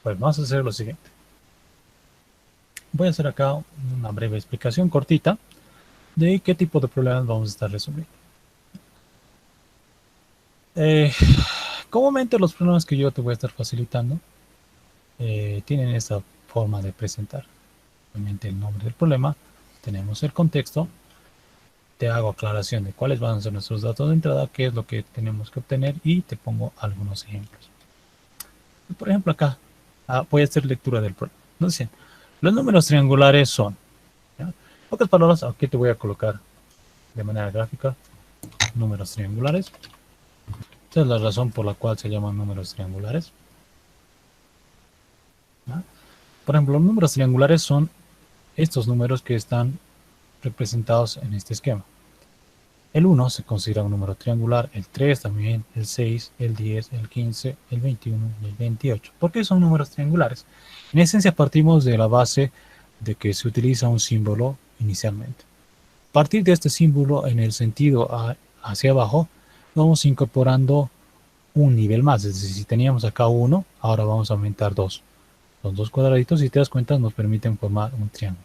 Pues vamos a hacer lo siguiente. Voy a hacer acá una breve explicación cortita de qué tipo de problemas vamos a estar resolviendo. Comúnmente los problemas que yo te voy a estar facilitando tienen esta forma de presentar. Obviamente el nombre del problema, tenemos el contexto, te hago aclaración de cuáles van a ser nuestros datos de entrada, qué es lo que tenemos que obtener y te pongo algunos ejemplos. Por ejemplo acá voy a hacer lectura del problema. Nos dicen, los números triangulares son, ¿ya? En pocas palabras, aquí te voy a colocar de manera gráfica números triangulares. Esta es la razón por la cual se llaman números triangulares. ¿Ya? Por ejemplo, los números triangulares son estos números que están representados en este esquema. El 1 se considera un número triangular, el 3 también, el 6, el 10, el 15, el 21 y el 28. ¿Por qué son números triangulares? En esencia partimos de la base de que se utiliza un símbolo inicialmente. A partir de este símbolo en el sentido hacia abajo, vamos incorporando un nivel más. Es decir, si teníamos acá 1, ahora vamos a aumentar 2. Los dos cuadraditos, si te das cuenta, nos permiten formar un triángulo.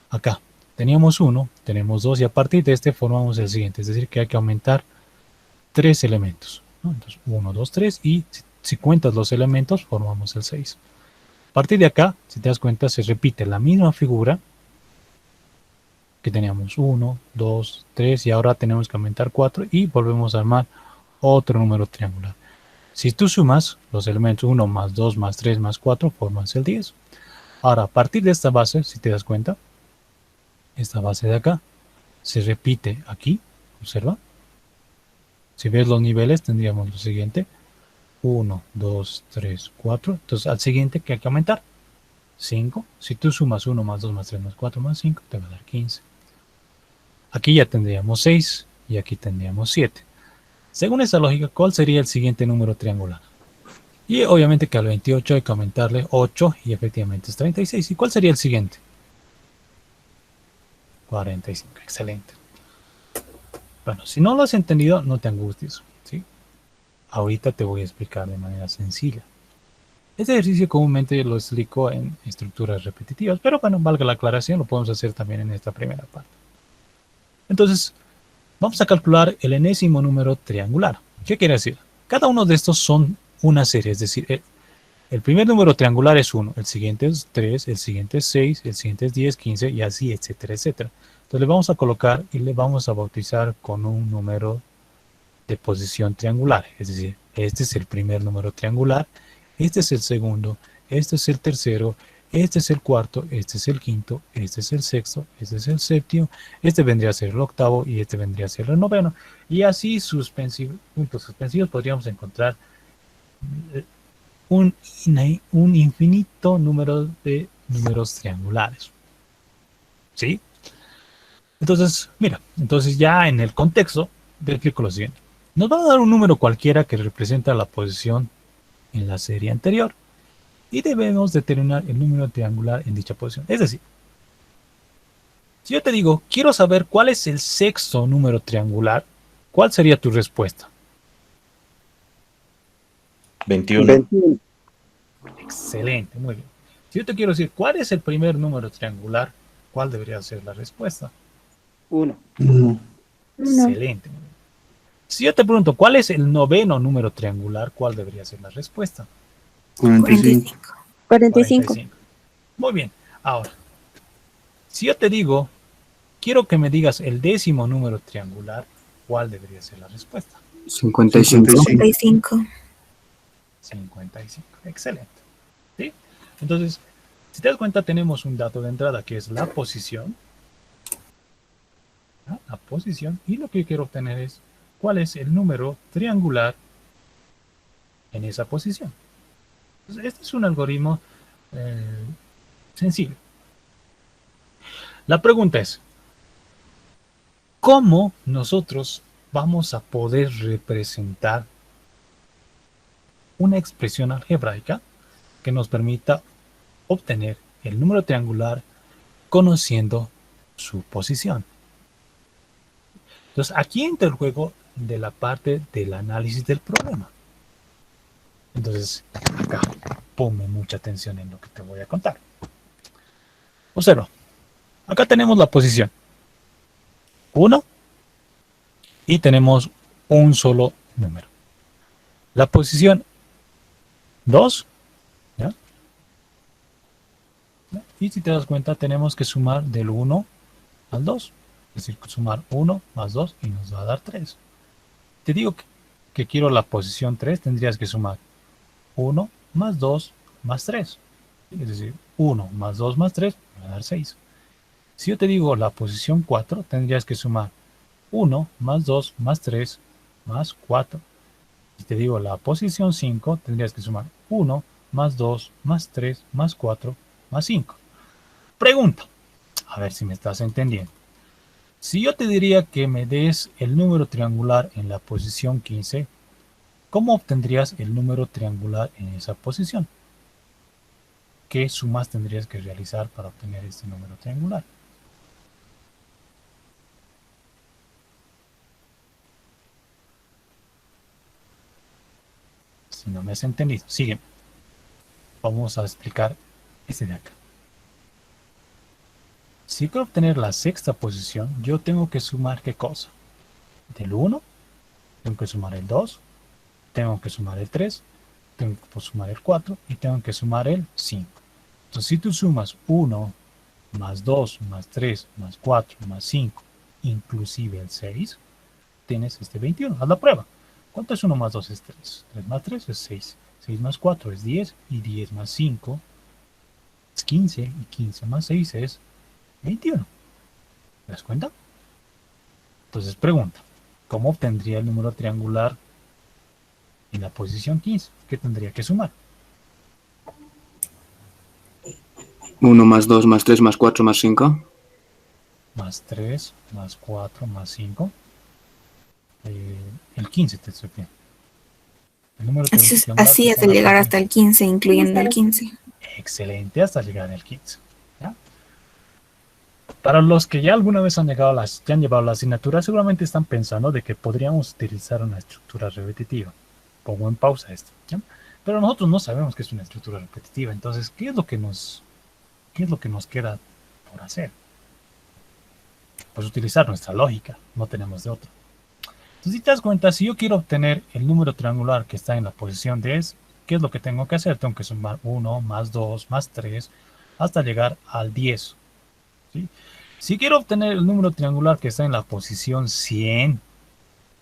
Acá teníamos 1, tenemos 2 y a partir de este formamos el siguiente. Es decir, que hay que aumentar 3 elementos, ¿no? Entonces 1, 2, 3 y si cuentas los elementos formamos el 6. A partir de acá, si te das cuenta, se repite la misma figura que teníamos 1, 2, 3 y ahora tenemos que aumentar 4 y volvemos a armar otro número triangular. Si tú sumas los elementos 1 más 2 más 3 más 4 formas el 10. Ahora, a partir de esta base, si te das cuenta, esta base de acá se repite aquí, observa. Si ves los niveles tendríamos lo siguiente, 1, 2, 3, 4. Entonces al siguiente que hay que aumentar, 5. Si tú sumas 1 más 2 más 3 más 4 más 5, te va a dar 15. Aquí ya tendríamos 6 y aquí tendríamos 7. Según esa lógica, ¿cuál sería el siguiente número triangular? Y obviamente que al 28 hay que aumentarle 8 y efectivamente es 36. ¿Y cuál sería el siguiente? 45. Excelente. Bueno, si no lo has entendido, no te angusties, ¿sí? Ahorita te voy a explicar de manera sencilla. Este ejercicio comúnmente lo explico en estructuras repetitivas, pero bueno, valga la aclaración, lo podemos hacer también en esta primera parte. Entonces, vamos a calcular el enésimo número triangular. ¿Qué quiere decir? Cada uno de estos son una serie, es decir, el primer número triangular es 1, el siguiente es 3, el siguiente es 6, el siguiente es 10, 15 y así, etcétera, etcétera. Entonces le vamos a colocar y le vamos a bautizar con un número de posición triangular. Es decir, este es el primer número triangular, este es el segundo, este es el tercero, este es el cuarto, este es el quinto, este es el sexto, este es el séptimo, este vendría a ser el octavo y este vendría a ser el noveno. Y así puntos suspensivos podríamos encontrar un infinito número de números triangulares. ¿Sí? Entonces, mira, entonces ya en el contexto, te explico lo siguiente. Nos va a dar un número cualquiera que representa la posición en la serie anterior y debemos determinar el número triangular en dicha posición. Es decir, si yo te digo, quiero saber cuál es el sexto número triangular, ¿cuál sería tu respuesta? 21. 21. Excelente, muy bien. Si yo te quiero decir cuál es el primer número triangular, ¿cuál debería ser la respuesta? 1. Excelente. Muy bien. Si yo te pregunto cuál es el noveno número triangular, ¿cuál debería ser la respuesta? 45. 45. Muy bien. Ahora, si yo te digo, quiero que me digas el décimo número triangular, ¿cuál debería ser la respuesta? 55. 55. 55. Excelente. ¿Sí? Entonces, si te das cuenta, tenemos un dato de entrada que es la posición. ¿No? La posición. Y lo que yo quiero obtener es cuál es el número triangular en esa posición. Entonces, este es un algoritmo sencillo. La pregunta es, ¿cómo nosotros vamos a poder representar una expresión algebraica que nos permita obtener el número triangular conociendo su posición? Entonces, aquí entra el juego de la parte del análisis del problema. Entonces, acá, ponme mucha atención en lo que te voy a contar. Observa. Acá tenemos la posición 1 y tenemos un solo número. La posición 2, ¿ya? Y si te das cuenta, tenemos que sumar del 1 al 2. Es decir, sumar 1 más 2 y nos va a dar 3. Te digo que quiero la posición 3, tendrías que sumar 1 más 2 más 3. Es decir, 1 más 2 más 3 me va a dar 6. Si yo te digo la posición 4, tendrías que sumar 1 más 2 más 3 más 4. Si te digo la posición 5, tendrías que sumar 1 más 2 más 3 más 4 más 5. Pregunta, a ver si me estás entendiendo. Si yo te diría que me des el número triangular en la posición 15, ¿cómo obtendrías el número triangular en esa posición? ¿Qué sumas tendrías que realizar para obtener este número triangular? Si no me has entendido, sigue. Vamos a explicar este de acá. Si quiero obtener la sexta posición, yo tengo que sumar ¿qué cosa? Del 1, tengo que sumar el 2, tengo que sumar el 3, tengo que sumar el 4 y tengo que sumar el 5. Entonces, si tú sumas 1 más 2 más 3 más 4 más 5, inclusive el 6, tienes este 21. Haz la prueba. ¿Cuánto es 1 más 2? Es 3. 3 más 3 es 6. 6 más 4 es 10. Y 10 más 5 es 15. Y 15 más 6 es 21. ¿Te das cuenta? Entonces pregunta, ¿cómo obtendría el número triangular en la posición 15? ¿Qué tendría que sumar? 1 más 2 más 3 más 4 más 5. Más 3, más 4, más 5. El 15 te estoy pidiendo. El número triangular Así que es está de en la llegar posición. hasta el 15, incluyendo el 15. Excelente, hasta llegar al 15. ¿Ya? Para los que ya alguna vez han llevado la asignatura, seguramente están pensando de que podríamos utilizar una estructura repetitiva. Pongo en pausa esto. ¿Ya? Pero nosotros no sabemos qué es una estructura repetitiva. Entonces, ¿qué es lo que nos queda por hacer? Pues utilizar nuestra lógica. No tenemos de otra. Entonces, si te das cuenta, si yo quiero obtener el número triangular que está en la posición 10, ¿qué es lo que tengo que hacer? Tengo que sumar 1 más 2 más 3 hasta llegar al 10. ¿Sí? Si quiero obtener el número triangular que está en la posición 100,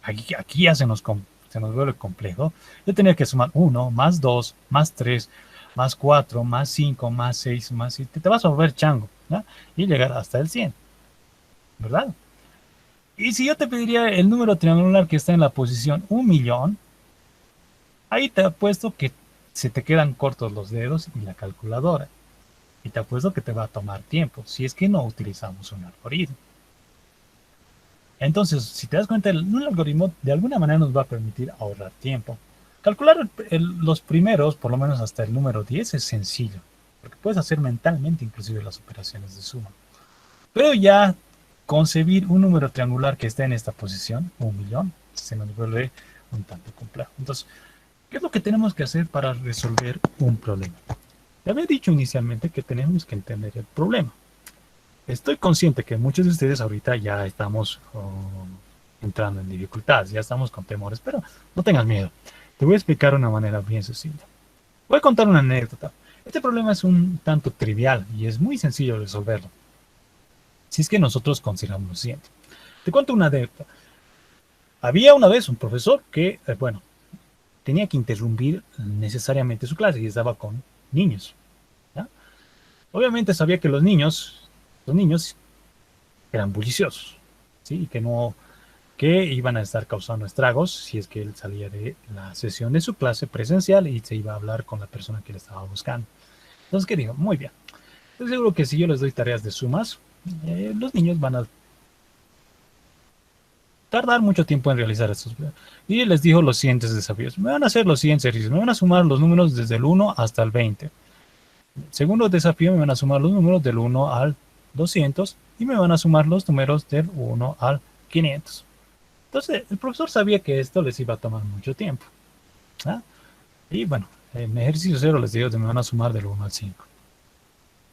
aquí ya se nos vuelve complejo. Yo tenía que sumar 1 más 2 más 3 más 4 más 5 más 6 más 7. Te vas a volver chango, ¿no? Y llegar hasta el 100, ¿verdad? Y si yo te pediría el número triangular que está en la posición 1.000.000, ahí te apuesto que se te quedan cortos los dedos y la calculadora. Y te apuesto que te va a tomar tiempo, si es que no utilizamos un algoritmo. Entonces, si te das cuenta, un algoritmo de alguna manera nos va a permitir ahorrar tiempo. Calcular los primeros, por lo menos hasta el número 10, es sencillo, porque puedes hacer mentalmente inclusive las operaciones de suma. Pero ya concebir un número triangular que esté en esta posición, 1.000.000, se nos vuelve un tanto complejo. Entonces, ¿qué es lo que tenemos que hacer para resolver un problema? Te había dicho inicialmente que tenemos que entender el problema. Estoy consciente que muchos de ustedes ahorita ya estamos entrando en dificultades, ya estamos con temores, pero no tengas miedo. Te voy a explicar de una manera bien sencilla. Voy a contar una anécdota. Este problema es un tanto trivial y es muy sencillo resolverlo. Si es que nosotros consideramos lo siguiente. Te cuento una anécdota. Había una vez un profesor que, tenía que interrumpir necesariamente su clase y estaba con niños. ¿Ya? Obviamente sabía que los niños eran bulliciosos, ¿sí? Y que iban a estar causando estragos si es que él salía de la sesión de su clase presencial y se iba a hablar con la persona que le estaba buscando. Entonces, ¿qué digo? Muy bien. Estoy seguro que si yo les doy tareas de sumas, los niños van a tardar mucho tiempo en realizar estos. Y les dijo los siguientes desafíos. Me van a hacer los siguientes ejercicios. Me van a sumar los números desde el 1 hasta el 20. Segundo desafío, me van a sumar los números del 1 al 200 y me van a sumar los números del 1 al 500. Entonces, el profesor sabía que esto les iba a tomar mucho tiempo. ¿Ah? Y bueno, en ejercicio 0 les digo que me van a sumar del 1 al 5.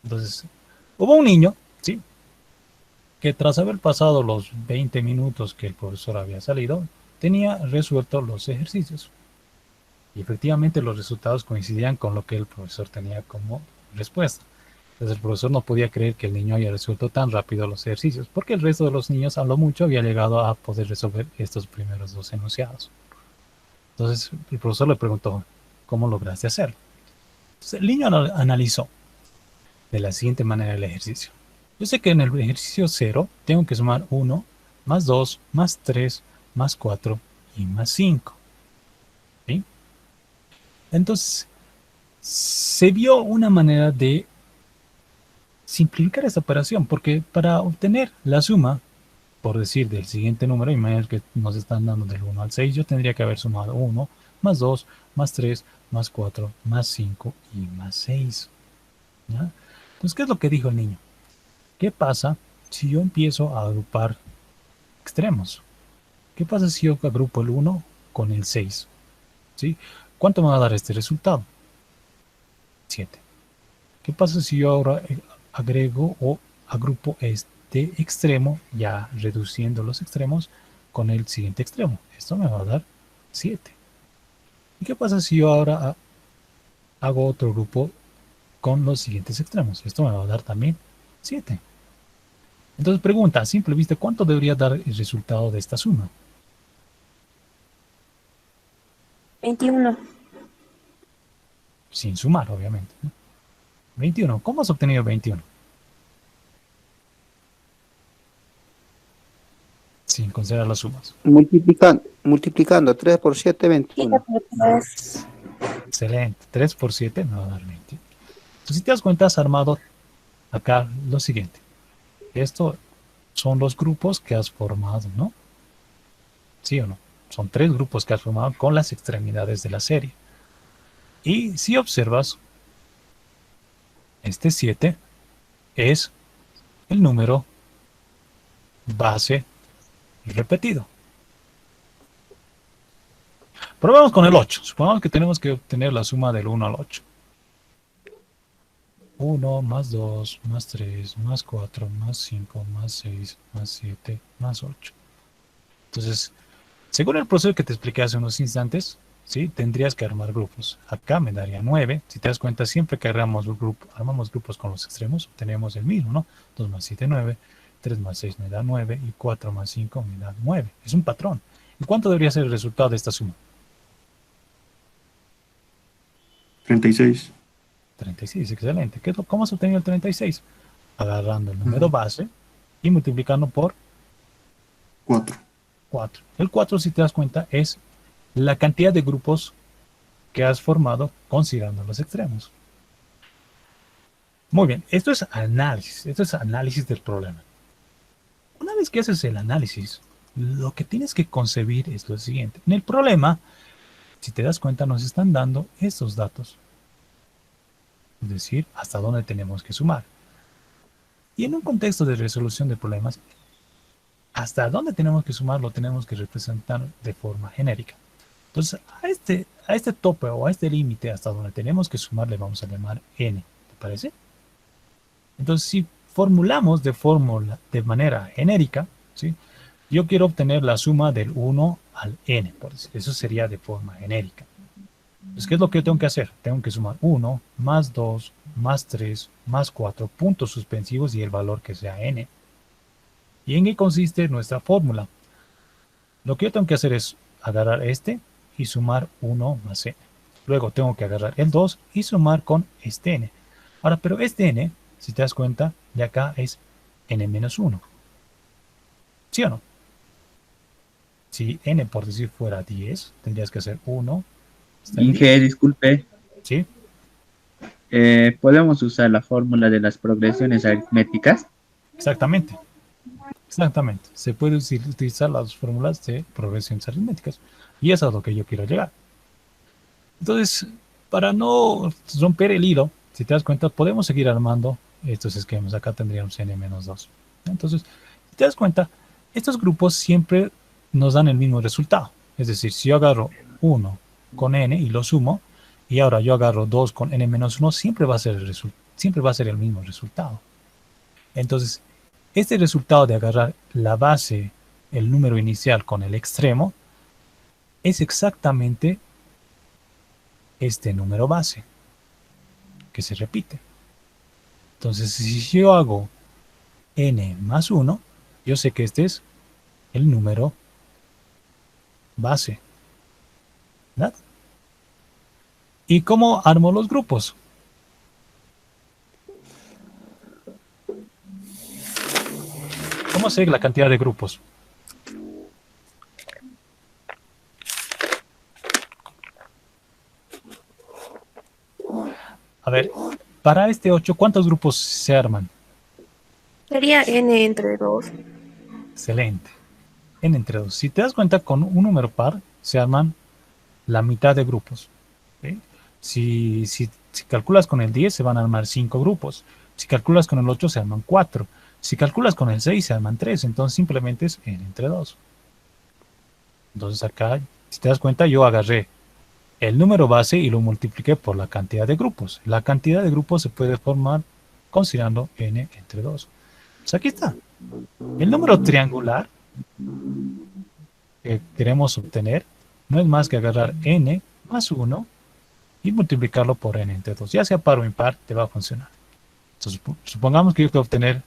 Entonces, hubo un niño, ¿sí?, que tras haber pasado los 20 minutos que el profesor había salido, tenía resuelto los ejercicios. Y efectivamente los resultados coincidían con lo que el profesor tenía como respuesta. Entonces el profesor no podía creer que el niño haya resuelto tan rápido los ejercicios, porque el resto de los niños, a lo mucho, había llegado a poder resolver estos primeros dos enunciados. Entonces el profesor le preguntó, ¿cómo lograste hacerlo? Entonces el niño analizó de la siguiente manera el ejercicio. Yo sé que en el ejercicio 0 tengo que sumar 1, más 2, más 3, más 4 y más 5. ¿Sí? Entonces, se vio una manera de simplificar esta operación, porque para obtener la suma, por decir, del siguiente número, imagínate que nos están dando del 1 al 6, yo tendría que haber sumado 1, más 2, más 3, más 4, más 5 y más 6. ¿Ya? Entonces, ¿qué es lo que dijo el niño? ¿Qué pasa si yo empiezo a agrupar extremos? ¿Qué pasa si yo agrupo el 1 con el 6? ¿Sí? ¿Cuánto me va a dar este resultado? 7. ¿Qué pasa si yo ahora agrego o agrupo este extremo, ya reduciendo los extremos, con el siguiente extremo? Esto me va a dar 7. ¿Y qué pasa si yo ahora hago otro grupo con los siguientes extremos? Esto me va a dar también 7. Entonces pregunta, a simple vista, ¿cuánto debería dar el resultado de esta suma? 21. Sin sumar, obviamente, ¿no? 21. ¿Cómo has obtenido 21? Sin considerar las sumas. Multiplicando 3 por 7, 21. Excelente. 3 por 7 me va a dar 21. Entonces, si te das cuenta, has armado acá lo siguiente. Estos son los grupos que has formado, ¿no? ¿Sí o no? Son 3 grupos que has formado con las extremidades de la serie. Y si observas, este 7 es el número base repetido. Probemos con el 8. Supongamos que tenemos que obtener la suma del 1 al 8. 1 más 2 más 3 más 4 más 5 más 6 más 7 más 8. Entonces, según el proceso que te expliqué hace unos instantes, ¿sí?, tendrías que armar grupos. Acá me daría 9. Si te das cuenta, siempre que armamos grupos con los extremos, obtenemos el mismo, ¿no? 2 más 7, 9. 3 más 6 me da 9. Y 4 más 5 me da 9. Es un patrón. ¿Y cuánto debería ser el resultado de esta suma? 36. 36, excelente. ¿Cómo se obtenido el 36? Agarrando el número base y multiplicando por 4. 4. El 4, si te das cuenta, es la cantidad de grupos que has formado considerando los extremos. Muy bien, esto es análisis del problema. Una vez que haces el análisis, lo que tienes que concebir es lo siguiente. En el problema, si te das cuenta, nos están dando estos datos. Es decir, hasta dónde tenemos que sumar. Y en un contexto de resolución de problemas, hasta dónde tenemos que sumar lo tenemos que representar de forma genérica. Entonces, a este tope o a este límite hasta donde tenemos que sumar le vamos a llamar n. ¿Te parece? Entonces, si formulamos de manera genérica, ¿sí?, yo quiero obtener la suma del 1 al n, por decir. Eso sería de forma genérica. Entonces, ¿qué es lo que yo tengo que hacer? Tengo que sumar 1, más 2, más 3, más 4, puntos suspensivos y el valor que sea n. ¿Y en qué consiste nuestra fórmula? Lo que yo tengo que hacer es agarrar este y sumar 1 más n. Luego tengo que agarrar el 2 y sumar con este n. Ahora, pero este n, si te das cuenta, de acá es n menos 1. ¿Sí o no? Si n, por decir, fuera 10, tendrías que hacer 1. Inge, disculpe, ¿Sí? ¿podemos usar la fórmula de las progresiones aritméticas? Exactamente. Exactamente. Se puede utilizar las fórmulas de progresiones aritméticas. Y eso es a lo que yo quiero llegar. Entonces, para no romper el hilo, si te das cuenta, podemos seguir armando estos esquemas. Acá tendríamos n-2. Entonces, si te das cuenta, estos grupos siempre nos dan el mismo resultado. Es decir, si yo agarro 1 con n y lo sumo, y ahora yo agarro 2 con n-1, siempre va a ser el mismo resultado. Entonces, este resultado de agarrar la base, el número inicial con el extremo, es exactamente este número base, que se repite. Entonces, si yo hago n más 1, yo sé que este es el número base, ¿verdad? ¿Y cómo armo los grupos? ¿Cómo sé la cantidad de grupos? A ver, para este 8, ¿cuántos grupos se arman? Sería n entre 2. Excelente. N entre 2. Si te das cuenta, con un número par se arman la mitad de grupos. ¿Sí? Si calculas con el 10, se van a armar 5 grupos. Si calculas con el 8, se arman 4. Si calculas con el 6, se arman 3. Entonces simplemente es n entre 2. Entonces acá, si te das cuenta, yo agarré el número base y lo multipliqué por la cantidad de grupos. La cantidad de grupos se puede formar considerando n entre 2. Pues aquí está. El número triangular que queremos obtener no es más que agarrar n más 1 y multiplicarlo por n entre 2. Ya sea par o impar, te va a funcionar. Entonces, supongamos que yo quiero obtener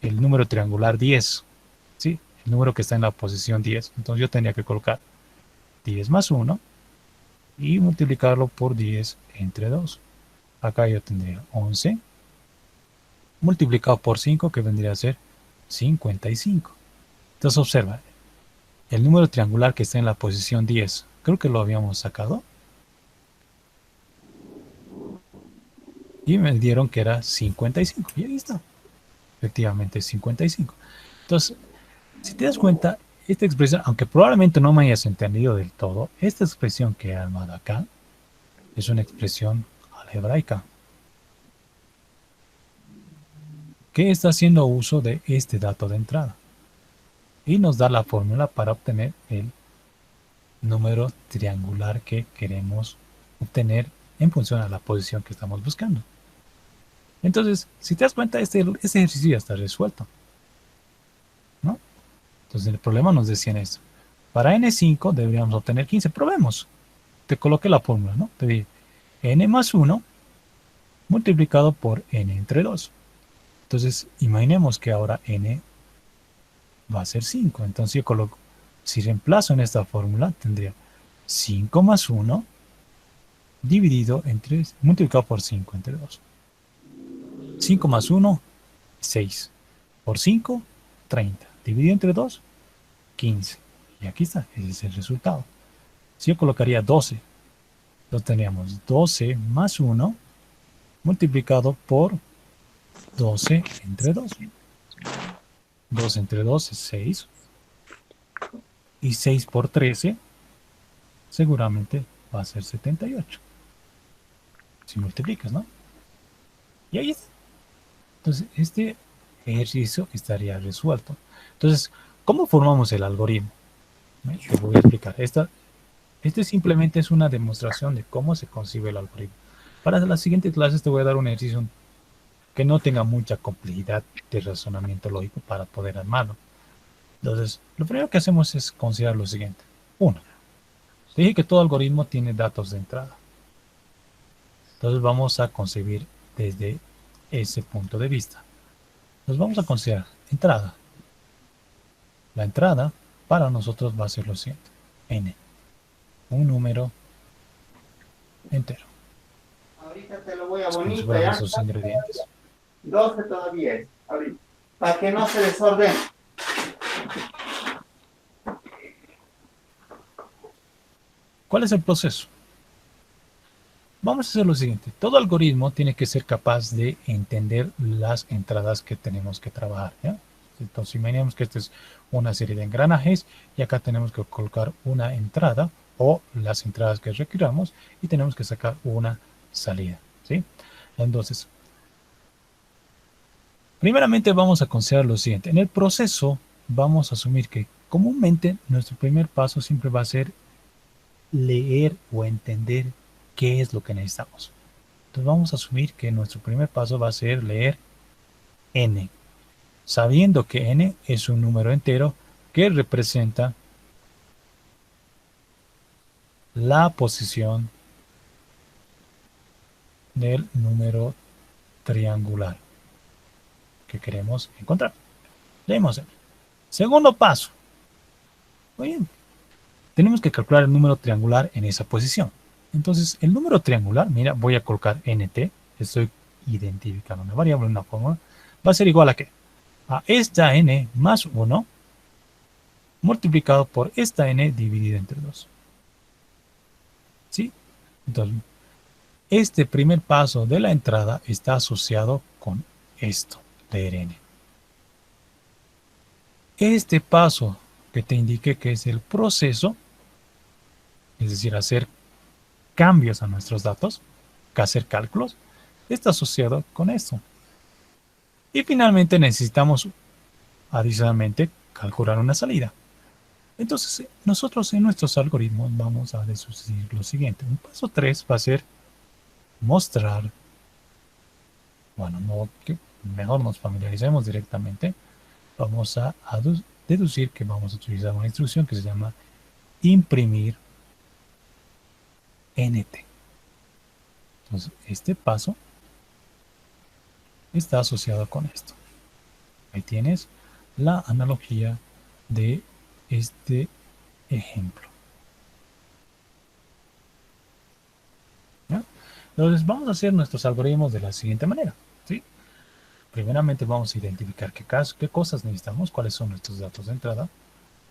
el número triangular 10. ¿Sí? El número que está en la posición 10. Entonces yo tendría que colocar 10 más 1 y multiplicarlo por 10 entre 2. Acá yo tendría 11 multiplicado por 5, que vendría a ser 55. Entonces observa, el número triangular que está en la posición 10, creo que lo habíamos sacado. Y me dieron que era 55. Y ahí está. Efectivamente, 55. Entonces, si te das cuenta, esta expresión, aunque probablemente no me hayas entendido del todo, esta expresión que he armado acá es una expresión algebraica que está haciendo uso de este dato de entrada y nos da la fórmula para obtener el número triangular que queremos obtener en función a la posición que estamos buscando. Entonces, si te das cuenta, este ejercicio ya está resuelto, ¿no? Entonces, el problema nos decía en esto. Para n5 deberíamos obtener 15. Probemos. Te coloqué la fórmula, ¿no? Te dije n más 1 multiplicado por n entre 2. Entonces, imaginemos que ahora n va a ser 5. Entonces, yo coloco, si reemplazo en esta fórmula, tendría 5 más 1 dividido entre, multiplicado por 5 entre 2. 5 más 1, 6. Por 5, 30. Dividido entre 2, 15. Y aquí está, ese es el resultado. Si yo colocaría 12, entonces tendríamos 12 más 1 multiplicado por 12 entre 2. 2 entre 2 es 6. Y 6 por 13 seguramente va a ser 78. Si multiplicas, ¿no? Y ahí está. Entonces, este ejercicio estaría resuelto. Entonces, ¿cómo formamos el algoritmo? Te voy a explicar. Este simplemente es una demostración de cómo se concibe el algoritmo. Para las siguientes clases te voy a dar un ejercicio que no tenga mucha complejidad de razonamiento lógico para poder armarlo. Entonces, lo primero que hacemos es considerar lo siguiente. 1. Dije que todo algoritmo tiene datos de entrada. Entonces vamos a concebir desde ese punto de vista. Nos vamos a considerar entrada. La entrada para nosotros va a ser lo siguiente. N. Un número entero. Ahorita te lo voy a Como si bonito, fueran ¿ya? esos ingredientes. 12 todavía es, ahorita. Para que no se desordene. ¿Cuál es el proceso? Vamos a hacer lo siguiente. Todo algoritmo tiene que ser capaz de entender las entradas que tenemos que trabajar, ¿ya? Entonces, imaginemos que esta es una serie de engranajes y acá tenemos que colocar una entrada o las entradas que requiramos y tenemos que sacar una salida, ¿sí? Entonces, primeramente vamos a considerar lo siguiente. En el proceso vamos a asumir que comúnmente nuestro primer paso siempre va a ser leer o entender qué es lo que necesitamos. Entonces vamos a asumir que nuestro primer paso va a ser leer n, sabiendo que n es un número entero que representa la posición del número triangular que queremos encontrar. Leemos n. Segundo paso. Muy bien. Tenemos que calcular el número triangular en esa posición. Entonces, el número triangular, mira, voy a colocar nt, estoy identificando una variable, una fórmula, va a ser igual a ¿qué? A esta n más 1 multiplicado por esta n dividido entre 2. ¿Sí? Entonces, este primer paso de la entrada está asociado con esto, leer n. Este paso que te indique que es el proceso, es decir, hacer cambios a nuestros datos, hacer cálculos, está asociado con esto. Y finalmente necesitamos adicionalmente calcular una salida. Entonces nosotros en nuestros algoritmos vamos a deducir lo siguiente. Un paso 3 va a ser mostrar, bueno, no, que mejor nos familiaricemos directamente. Vamos a deducir que vamos a utilizar una instrucción que se llama imprimir nt. Entonces, este paso está asociado con esto. Ahí tienes la analogía de este ejemplo. ¿Ya? Entonces, vamos a hacer nuestros algoritmos de la siguiente manera. ¿Sí? Primeramente vamos a identificar qué cosas necesitamos, cuáles son nuestros datos de entrada.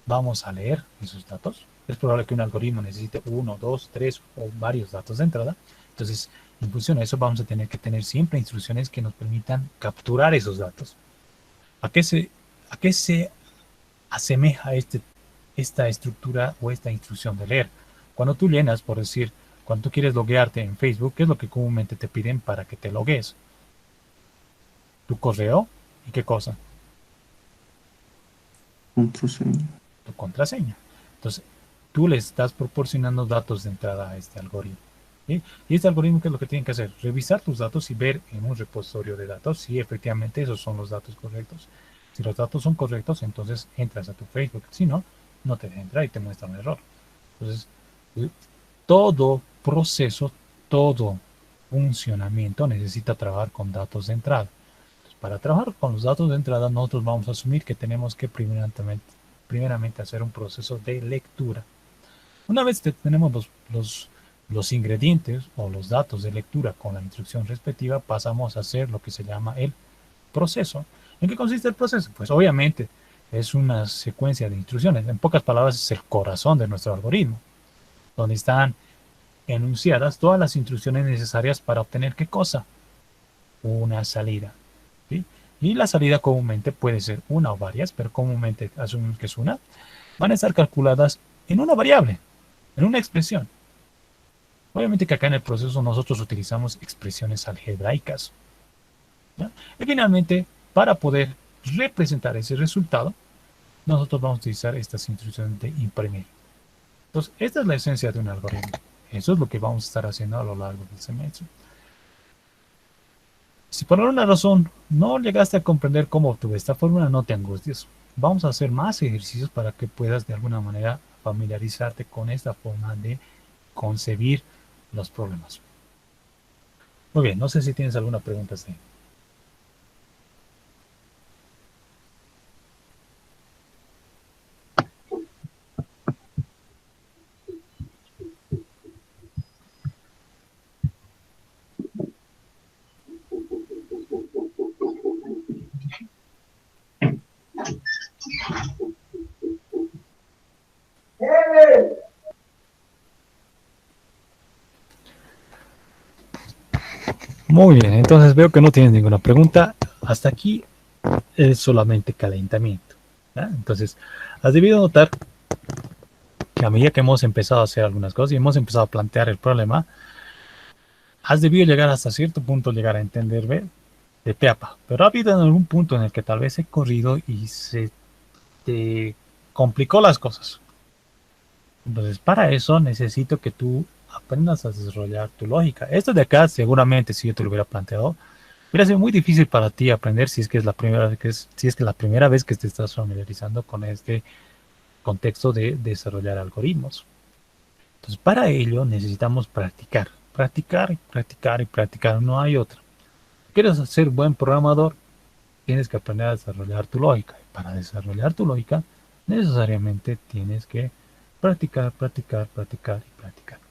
Vamos a leer esos datos. Es probable que un algoritmo necesite 1, 2, 3 o varios datos de entrada. Entonces, en función a eso, vamos a tener que tener siempre instrucciones que nos permitan capturar esos datos. ¿A qué se asemeja esta estructura o esta instrucción de leer? Cuando tú llenas, por decir, cuando tú quieres loguearte en Facebook, ¿qué es lo que comúnmente te piden para que te logues? Tu correo y ¿qué cosa? Contraseña. Tu contraseña. Entonces, tú le estás proporcionando datos de entrada a este algoritmo. ¿Sí? Y este algoritmo, ¿qué es lo que tiene que hacer? Revisar tus datos y ver en un repositorio de datos si efectivamente esos son los datos correctos. Si los datos son correctos, entonces entras a tu Facebook. Si no, no te deja entrar y te muestra un error. Entonces, todo proceso, todo funcionamiento necesita trabajar con datos de entrada. Entonces, para trabajar con los datos de entrada, nosotros vamos a asumir que tenemos que primeramente hacer un proceso de lectura. Una vez que tenemos los ingredientes o los datos de lectura con la instrucción respectiva, pasamos a hacer lo que se llama el proceso. ¿En qué consiste el proceso? Pues obviamente es una secuencia de instrucciones. En pocas palabras, es el corazón de nuestro algoritmo, donde están enunciadas todas las instrucciones necesarias para obtener ¿qué cosa? Una salida. ¿Sí? Y la salida comúnmente puede ser una o varias, pero comúnmente asumimos que es una. Van a estar calculadas en una variable, en una expresión. Obviamente que acá en el proceso nosotros utilizamos expresiones algebraicas. ¿Ya? Y finalmente, para poder representar ese resultado, nosotros vamos a utilizar estas instrucciones de imprimir. Entonces, esta es la esencia de un algoritmo. Eso es lo que vamos a estar haciendo a lo largo del semestre. Si por alguna razón no llegaste a comprender cómo obtuve esta fórmula, no te angusties. Vamos a hacer más ejercicios para que puedas de alguna manera familiarizarte con esta forma de concebir los problemas. Muy bien, no sé si tienes alguna pregunta, Steve. Muy bien, entonces veo que no tienes ninguna pregunta. Hasta aquí es solamente calentamiento. ¿Ya? Entonces, has debido notar que a medida que hemos empezado a hacer algunas cosas y hemos empezado a plantear el problema, has debido llegar hasta cierto punto, llegar a entender de pe a pa. Pero ha habido en algún punto en el que tal vez he corrido y se te complicó las cosas. Entonces, para eso necesito que tú aprendas a desarrollar tu lógica. Esto de acá, seguramente, si yo te lo hubiera planteado, hubiera sido muy difícil para ti aprender si es que es la primera vez si es que la primera vez que te estás familiarizando con este contexto de desarrollar algoritmos. Entonces, para ello necesitamos practicar, practicar, practicar y practicar. No hay otra. ¿Quieres ser buen programador? Tienes que aprender a desarrollar tu lógica. Y para desarrollar tu lógica, necesariamente tienes que practicar, practicar, practicar y practicar.